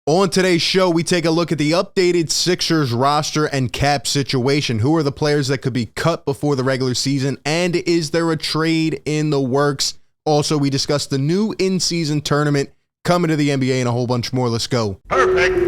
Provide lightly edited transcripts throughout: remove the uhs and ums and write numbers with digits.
On today's show, we take a look at the updated Sixers roster and cap situation. Who are the players that could be cut before the regular season? And is there a trade in the works? Also, we discuss the new in-season tournament coming to the NBA and a whole bunch more. Let's go. Perfect.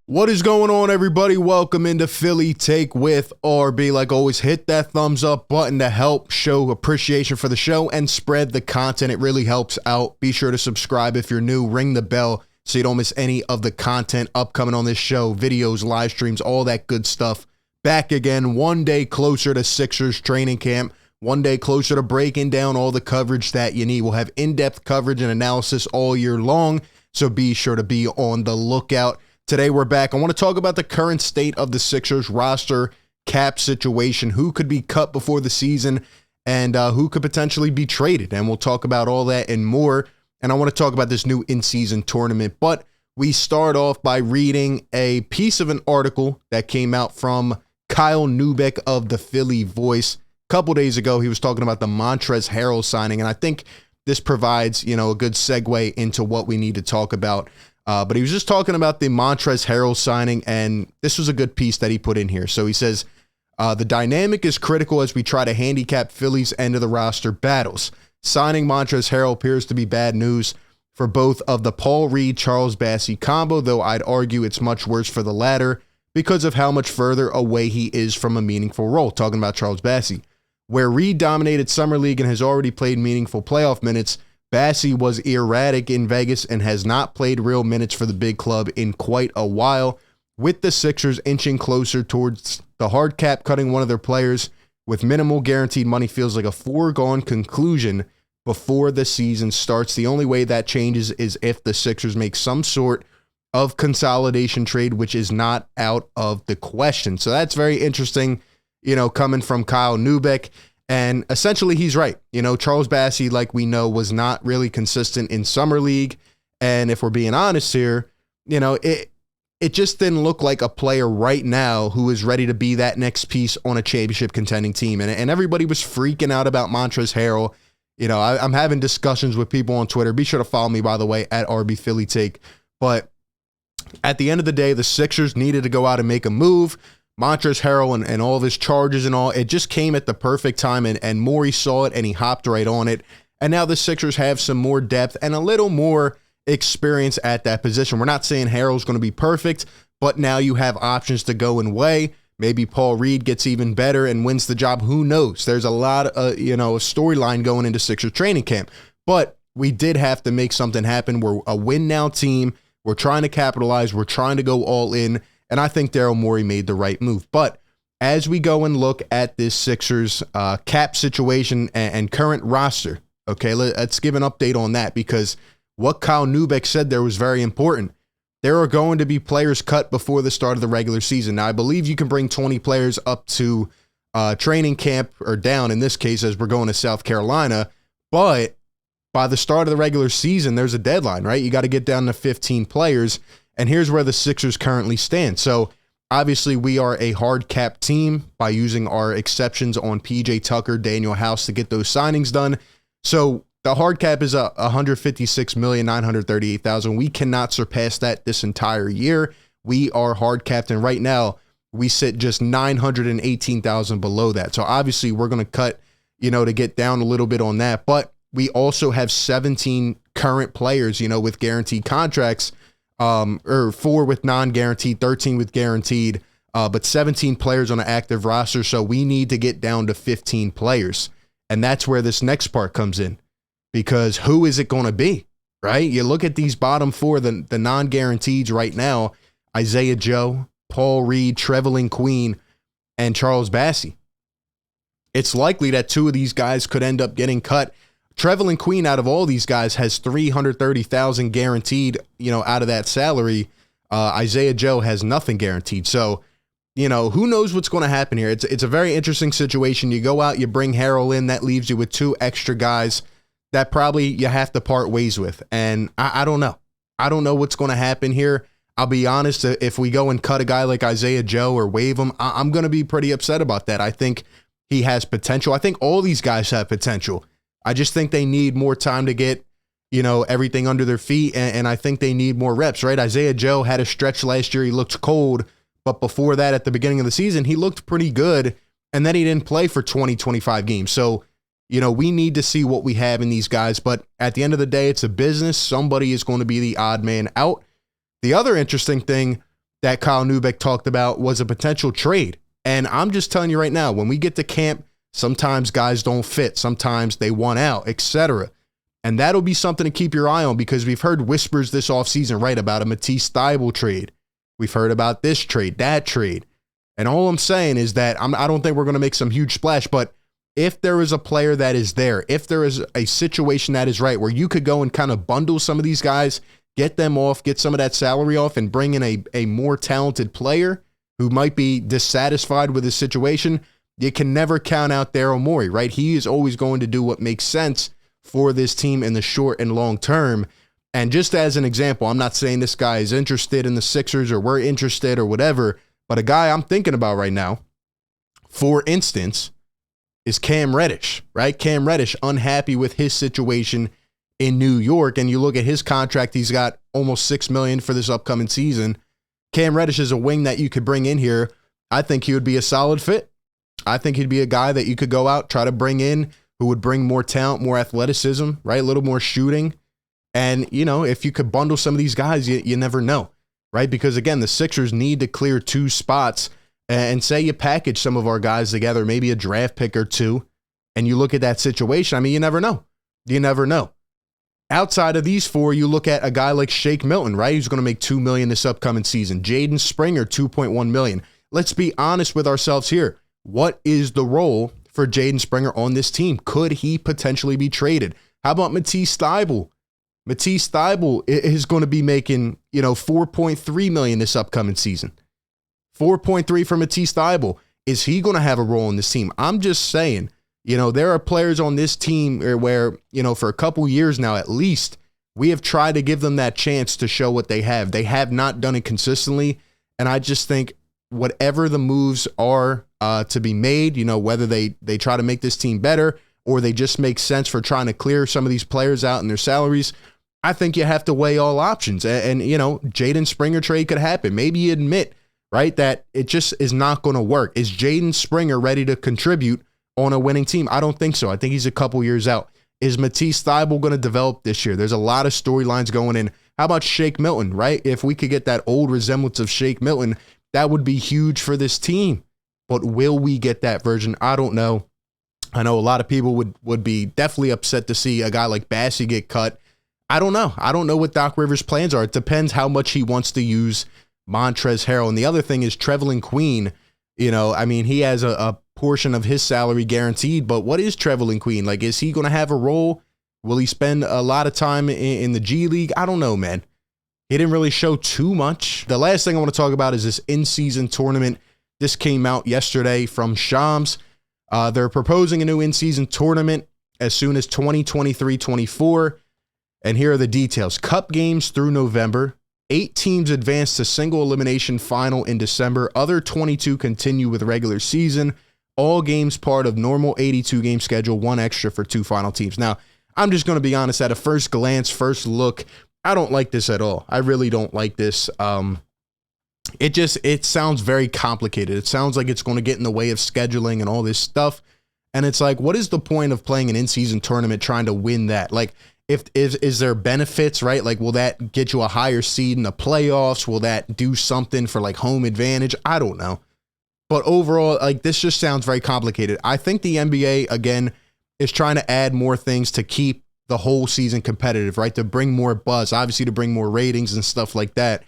What is going on, everybody? Welcome into Philly Take with RB. Like always, hit that thumbs up button to help show appreciation for the show and spread the content. It really helps out. Be sure to subscribe if you're new. Ring the bell so you don't miss any of the content upcoming on this show. Videos, live streams, all that good stuff. Back again, one day closer to Sixers training camp. One day closer to breaking down all the coverage that you need. We'll have in-depth coverage and analysis all year long, so be sure to be on the lookout. Today we're back. I want to talk about the current state of the Sixers roster cap situation, who could be cut before the season, and who could potentially be traded. And we'll talk about all that and more. And I want to talk about this new in-season tournament. But we start off by reading a piece of an article that came out from Kyle Neubeck of the Philly Voice. A couple days ago, he was talking about the Montrezl Harrell signing. And I think this provides, a good segue into what we need to talk about. But he was just talking about the Montrezl Harrell signing, and this was a good piece that he put in here. So he says, the dynamic is critical as we try to handicap Philly's end of the roster battles. Signing Montrezl Harrell appears to be bad news for both of the Paul Reed-Charles Bassey combo, though I'd argue it's much worse for the latter because of how much further away he is from a meaningful role. Talking about Charles Bassey. Where Reed dominated Summer League and has already played meaningful playoff minutes, Bassey was erratic in Vegas and has not played real minutes for the big club in quite a while, with the Sixers inching closer towards the hard cap cutting one of their players with minimal guaranteed money feels like a foregone conclusion before the season starts. The only way that changes is if the Sixers make some sort of consolidation trade, which is not out of the question. So that's very interesting, coming from Kyle Neubeck. And essentially, he's right. Charles Bassey, like we know, was not really consistent in Summer League. And if we're being honest here, it just didn't look like a player right now who is ready to be that next piece on a championship contending team. And everybody was freaking out about Montrezl Harrell. I'm having discussions with people on Twitter. Be sure to follow me, by the way, at RB Philly Take. But at the end of the day, the Sixers needed to go out and make a move. Montrezl Harrell and all of his charges and all, it just came at the perfect time, and Morey saw it and he hopped right on it. And now the Sixers have some more depth and a little more experience at that position. We're not saying Harrell's going to be perfect, but now you have options to go and weigh. Maybe Paul Reed gets even better and wins the job. Who knows? There's a lot of, a storyline going into Sixers training camp. But we did have to make something happen. We're a win now team. We're trying to capitalize. We're trying to go all in. And I think Daryl Morey made the right move. But as we go and look at this Sixers cap situation and current roster, okay, let's give an update on that, because what Kyle Neubeck said there was very important. There are going to be players cut before the start of the regular season. Now, I believe you can bring 20 players up to training camp, or down in this case, as we're going to South Carolina. But by the start of the regular season, there's a deadline, right? You got to get down to 15 players. And here's where the Sixers currently stand. So obviously we are a hard cap team by using our exceptions on PJ Tucker, Daniel House to get those signings done. So the hard cap is $156,938,000. We cannot surpass that this entire year. We are hard capped, and right now we sit just $918,000 below that. So obviously we're going to cut, to get down a little bit on that. But we also have 17 current players, with guaranteed contracts. Or 4 with non-guaranteed, 13 with guaranteed, but 17 players on an active roster. So we need to get down to 15 players. And that's where this next part comes in, because who is it going to be, right? You look at these bottom 4, the non-guaranteeds right now: Isaiah Joe, Paul Reed, Trevelin Queen, and Charles Bassey. It's likely that 2 of these guys could end up getting cut. Trevelin Queen, out of all these guys, has $330,000 guaranteed, out of that salary. Isaiah Joe has nothing guaranteed. So, who knows what's going to happen here? It's a very interesting situation. You go out, you bring Harrell in, that leaves you with 2 extra guys that probably you have to part ways with. And I don't know. I don't know what's going to happen here. I'll be honest, if we go and cut a guy like Isaiah Joe or waive him, I'm going to be pretty upset about that. I think he has potential. I think all these guys have potential. I just think they need more time to get, everything under their feet, and I think they need more reps, right? Isaiah Joe had a stretch last year. He looked cold, but before that, at the beginning of the season, he looked pretty good, and then he didn't play for 20, 25 games. So, we need to see what we have in these guys, but at the end of the day, it's a business. Somebody is going to be the odd man out. The other interesting thing that Kyle Neubeck talked about was a potential trade. And I'm just telling you right now, when we get to camp, sometimes guys don't fit. Sometimes they want out, etc. And that'll be something to keep your eye on, because we've heard whispers this offseason, right, about a Matisse Thybulle trade. We've heard about this trade, that trade. And all I'm saying is that I don't think we're going to make some huge splash, but if there is a player that is there, if there is a situation that is right where you could go and kind of bundle some of these guys, get them off, get some of that salary off, and bring in a more talented player who might be dissatisfied with his situation, you can never count out Daryl Morey, right? He is always going to do what makes sense for this team in the short and long term. And just as an example, I'm not saying this guy is interested in the Sixers or we're interested or whatever, but a guy I'm thinking about right now, for instance, is Cam Reddish, right? Cam Reddish, unhappy with his situation in New York, and you look at his contract, he's got almost $6 million for this upcoming season. Cam Reddish is a wing that you could bring in here. I think he would be a solid fit. I think he'd be a guy that you could go out, try to bring in, who would bring more talent, more athleticism, right? A little more shooting. And, if you could bundle some of these guys, you never know, right? Because, again, the Sixers need to clear 2 spots. And say you package some of our guys together, maybe a draft pick or 2, and you look at that situation, you never know. You never know. Outside of these 4, you look at a guy like Shake Milton, right? He's going to make $2 million this upcoming season. Jaden Springer, $2.1 million. Let's be honest with ourselves here. What is the role for Jaden Springer on this team? Could he potentially be traded? How about Matisse Thybulle? Matisse Thybulle is going to be making, $4.3 million this upcoming season. 4.3 for Matisse Thybulle. Is he going to have a role in this team? I'm just saying, there are players on this team where, for a couple years now at least, we have tried to give them that chance to show what they have. They have not done it consistently, and I just think whatever the moves are to be made, whether they try to make this team better or they just make sense for trying to clear some of these players out in their salaries, I think you have to weigh all options. And Jaden Springer trade could happen. Maybe you admit, right, that it just is not going to work. Is Jaden Springer ready to contribute on a winning team? I don't think so. I think he's a couple years out. Is Matisse Thybulle going to develop this year? There's a lot of storylines going in. How about Shake Milton, right? If we could get that old resemblance of Shake Milton, that would be huge for this team. But will we get that version? I don't know. I know a lot of people would be definitely upset to see a guy like Bassey get cut. I don't know. I don't know what Doc Rivers' plans are. It depends how much he wants to use Montrezl Harrell. And the other thing is Trevelin Queen. He has a portion of his salary guaranteed, but what is Trevelin Queen? Like, is he going to have a role? Will he spend a lot of time in the G League? I don't know, man. He didn't really show too much. The last thing I want to talk about is this in-season tournament. This came out yesterday from Shams. They're proposing a new in-season tournament as soon as 2023-24. And here are the details. Cup games through November. 8 teams advance to single elimination final in December. Other 22 continue with regular season. All games part of normal 82-game schedule, 1 extra for 2 final teams. Now, I'm just going to be honest, at a first glance, first look, I don't like this at all. I really don't like this. It sounds very complicated. It sounds like it's going to get in the way of scheduling and all this stuff. And it's like, what is the point of playing an in-season tournament trying to win that? Like, is there benefits, right? Like, will that get you a higher seed in the playoffs? Will that do something for like home advantage? I don't know. But overall, like, this just sounds very complicated. I think the NBA, again, is trying to add more things to keep the whole season competitive, right? To bring more buzz, obviously to bring more ratings and stuff like that.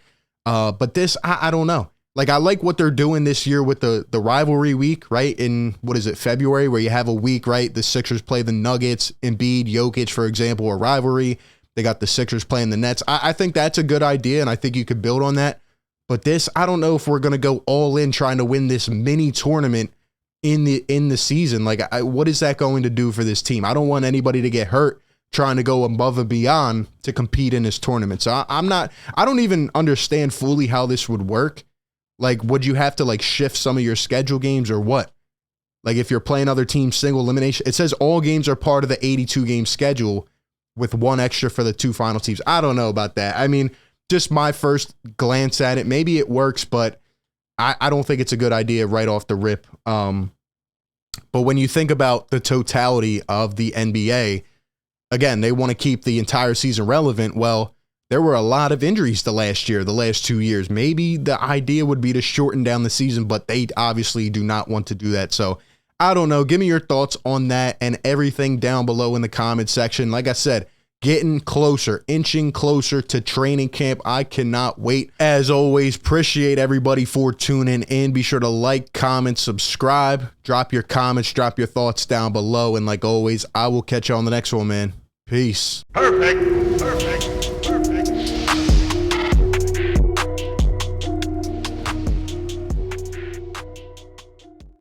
But this, I don't know. Like, I like what they're doing this year with the rivalry week, right? In, February, where you have a week, right? The Sixers play the Nuggets, Embiid, Jokic, for example, a rivalry. They got the Sixers playing the Nets. I think that's a good idea, and I think you could build on that. But this, I don't know if we're going to go all in trying to win this mini tournament in the season. Like, what is that going to do for this team? I don't want anybody to get hurt trying to go above and beyond to compete in this tournament. So I don't even understand fully how this would work. Like, would you have to like shift some of your schedule games or what? Like if you're playing other teams single elimination, it says all games are part of the 82 game schedule with one extra for the 2 final teams. I don't know about that. I mean, just my first glance at it, maybe it works, but I don't think it's a good idea right off the rip. But when you think about the totality of the NBA, again, they want to keep the entire season relevant. Well, there were a lot of injuries the last 2 years. Maybe the idea would be to shorten down the season, but they obviously do not want to do that. So I don't know. Give me your thoughts on that and everything down below in the comment section. Like I said, getting closer, inching closer to training camp. I cannot wait. As always, appreciate everybody for tuning in. Be sure to like, comment, subscribe, drop your comments, drop your thoughts down below. And like always, I will catch you on the next one, man. Peace. Perfect.